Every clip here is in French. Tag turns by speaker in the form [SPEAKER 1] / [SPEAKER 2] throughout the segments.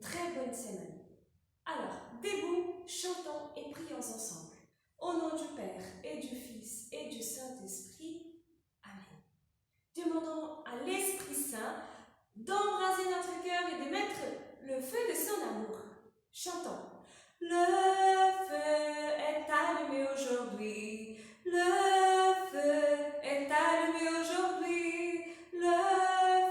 [SPEAKER 1] très bonne semaine. Alors, debout, chantons et prions ensemble. Au nom du Père et du Fils et du Saint-Esprit. Amen. Demandons à l'Esprit Saint d'embraser notre cœur et de mettre le feu de son amour. Chantons. Le feu est allumé aujourd'hui. Le feu est allumé aujourd'hui. Le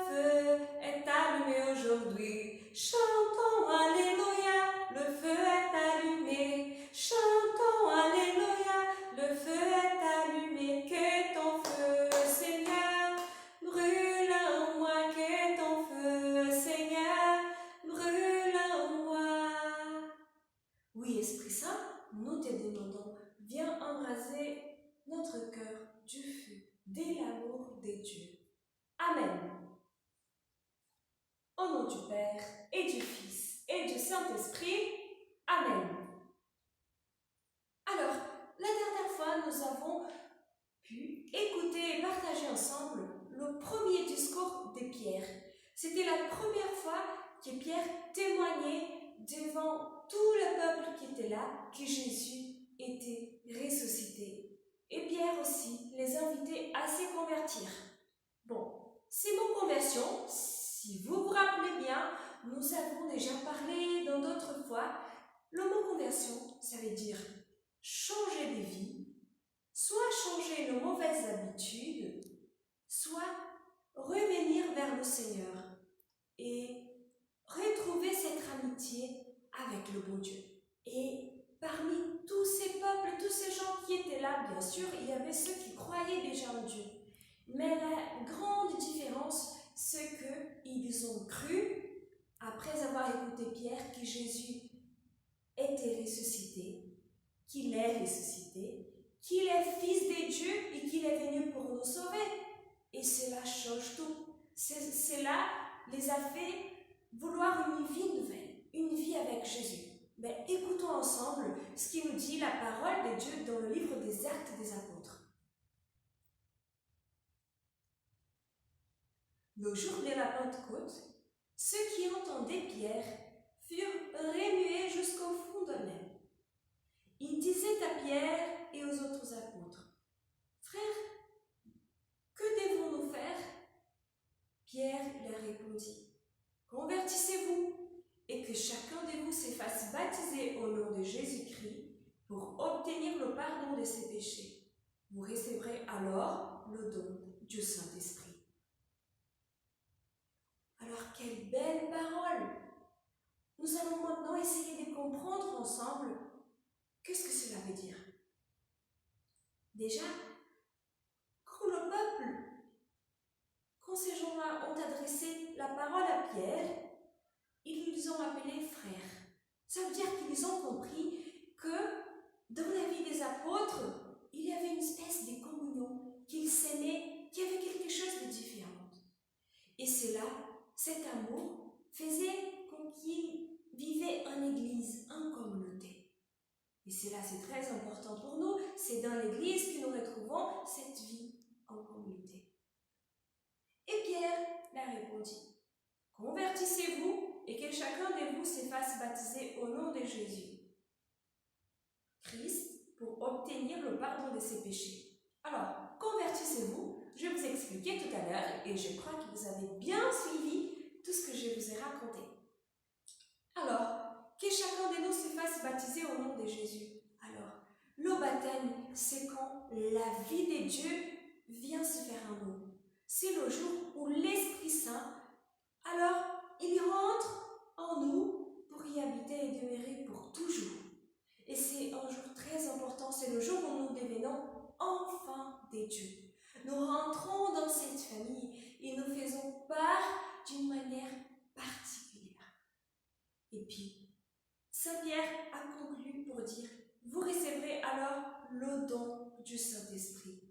[SPEAKER 1] feu est allumé aujourd'hui. Chantons Alléluia, le feu est allumé. Chantons Alléluia, le feu est allumé. Que ton feu, Seigneur, brûle en moi. Que ton feu, Seigneur, brûle en moi. Oui, Esprit Saint, nous te demandons, viens embraser notre cœur du feu, de l'amour de Dieu. Amen. Au nom du Père et du Fils et du Saint-Esprit. Amen. Alors, la dernière fois, nous avons pu écouter et partager ensemble le premier discours de Pierre. C'était la première fois que Pierre témoignait devant tout le peuple qui était là que Jésus était ressuscité. Et Pierre aussi les invitait à se convertir. Bon, ces mots conversion, si vous vous rappelez bien, nous avons déjà parlé dans d'autres fois. Le mot conversion, ça veut dire changer de vie, soit changer nos mauvaises habitudes, soit revenir vers le Seigneur et retrouver cette amitié avec le bon Dieu. Et parmi tous ces peuples, tous ces gens qui étaient là, bien sûr, il y avait ceux qui croyaient déjà en Dieu. Mais la grande différence, c'est qu'ils ont cru, après avoir écouté Pierre, que Jésus était ressuscité, qu'il est ressuscité, qu'il est fils de Dieu et qu'il est venu pour nous sauver. Et cela change tout. Cela les a fait vouloir une vie nouvelle, une vie avec Jésus. Mais écoutons ensemble ce qui nous dit la parole de Dieu dans le livre des Actes des Apôtres. Le jour de la Pentecôte, ceux qui entendaient Pierre furent remués jusqu'au fond de l'âme. Ils disaient à Pierre et aux autres apôtres, « Frères, que devons-nous faire ?» Pierre leur répondit, « Convertissez-vous et que chacun de vous se fasse baptiser au nom de Jésus-Christ pour obtenir le pardon de ses péchés. Vous recevrez alors le don du Saint-Esprit. » Alors, quelle belle parole! Nous allons maintenant essayer de comprendre ensemble qu'est-ce que cela veut dire. Déjà, quand le peuple, quand ces gens-là ont adressé la parole à Pierre, ils les ont appelés frères. Ça veut dire qu'ils ont compris que dans la vie des apôtres, il y avait une espèce de communion, qu'ils s'aimaient, qu'il y avait quelque chose de différent. Et cela, cet amour, faisait qu'ils vivaient en église, en communauté. Et cela, c'est très important pour nous. C'est dans l'église que nous retrouvons cette vie en communauté. Et Pierre leur répondit, « Convertissez-vous et que chacun de vous se fasse baptiser au nom de Jésus, Christ, pour obtenir le pardon de ses péchés. » Alors, convertissez-vous. Je vais vous expliquer tout à l'heure et je crois que vous avez bien suivi tout ce que je vous ai raconté. Alors, que chacun de nous se fasse baptiser au nom de Jésus. Alors, le baptême, c'est quand la vie de Dieu vient se faire en nous. C'est le jour où l'Esprit Saint, alors, il rentre en nous pour y habiter et demeurer pour toujours. Et c'est un jour très important, c'est le jour où nous devenons enfants de Dieu. Nous rentrons dans cette famille et nous faisons part d'une manière particulière. Et puis, Saint Pierre a conclu pour dire, vous recevrez alors le don du Saint-Esprit.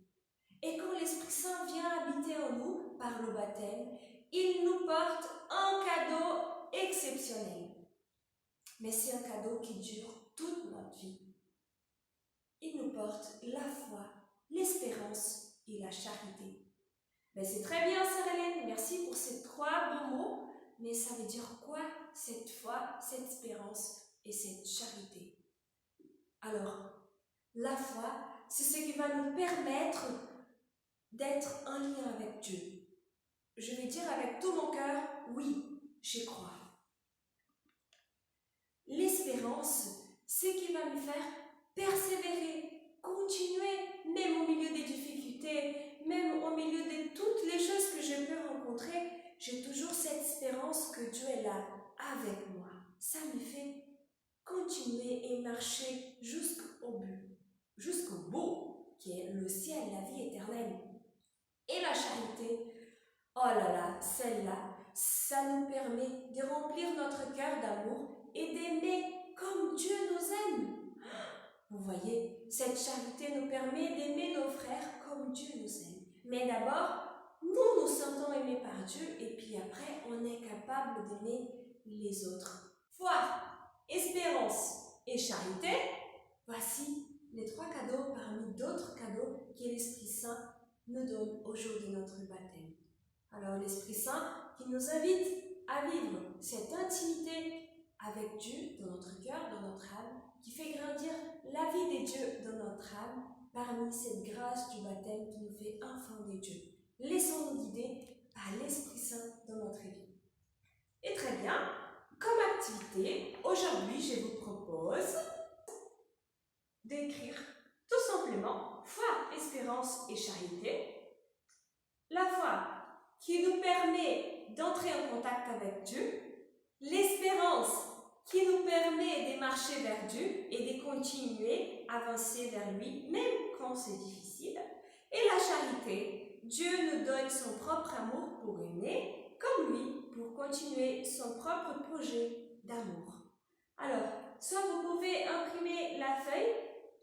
[SPEAKER 1] Et quand l'Esprit Saint vient habiter en nous par le baptême, il nous porte un cadeau exceptionnel. Mais c'est un cadeau qui dure toute notre vie. Il nous porte la foi, l'espérance et la charité. Mais c'est très bien, Sœur Hélène, merci pour ces 3 bons mots. mais ça veut dire quoi cette foi, cette espérance et cette charité? Alors, la foi, c'est ce qui va nous permettre d'être en lien avec Dieu. Je vais dire avec tout mon cœur, oui, j'y crois. L'espérance, c'est qui va me faire persévérer, continuer, même au milieu des difficultés, même au milieu de toutes les choses que je peux rencontrer, j'ai toujours cette espérance que Dieu est là avec moi. Ça me fait continuer et marcher jusqu'au but, jusqu'au bout, qui est le ciel, la vie éternelle. Et la charité, oh là là, celle-là, ça nous permet de remplir notre cœur d'amour et d'aimer comme Dieu nous aime. Vous voyez, cette charité nous permet d'aimer nos frères comme Dieu nous aime. Mais d'abord, nous nous sentons aimés par Dieu et puis après, on est capable d'aimer les autres. Foi, espérance et charité, voici les 3 cadeaux parmi d'autres cadeaux que l'Esprit Saint nous donne au jour de notre baptême. Alors l'Esprit Saint qui nous invite à vivre cette intimité avec Dieu dans notre cœur, dans notre âme, qui fait grandir la vie de Dieu dans notre âme parmi cette grâce du baptême qui nous fait enfants de Dieu. Laissons-nous guider par l'Esprit Saint dans notre vie. Et très bien, comme activité, aujourd'hui je vous propose d'écrire tout simplement foi, espérance et charité. La foi qui nous permet d'entrer en contact avec Dieu, l'espérance qui nous permet de marcher vers Dieu et de continuer à avancer vers lui, même quand c'est difficile, et la charité, Dieu nous donne son propre amour pour aimer, comme lui, pour continuer son propre projet d'amour. Alors, soit vous pouvez imprimer la feuille,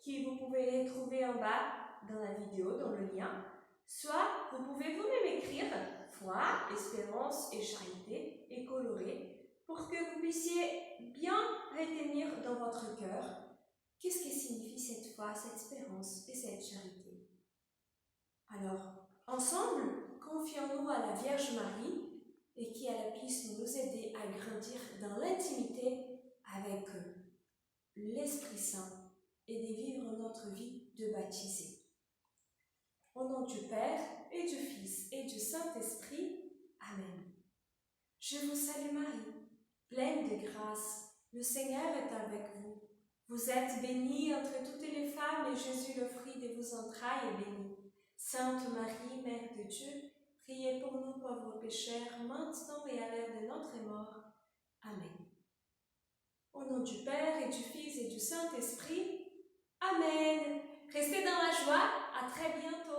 [SPEAKER 1] qui vous pouvez trouver en bas dans la vidéo, dans le lien, soit vous pouvez vous-même écrire foi, espérance et charité et colorer pour que vous puissiez bien retenir dans votre cœur qu'est-ce que signifie cette foi, cette espérance et cette charité. Alors, ensemble, confions-nous à la Vierge Marie et qu'elle puisse nous aider à grandir dans l'intimité avec l'Esprit Saint et de vivre notre vie de baptisé. Au nom du Père et du Fils et du Saint-Esprit. Amen. Je vous salue Marie, pleine de grâce, le Seigneur est avec vous. Vous êtes bénie entre toutes les femmes et Jésus, le fruit de vos entrailles, est béni. Sainte Marie, Mère de Dieu, priez pour nous pauvres pécheurs, maintenant et à l'heure de notre mort. Amen. Au nom du Père et du Fils et du Saint-Esprit. Amen. Restez dans la joie. À très bientôt.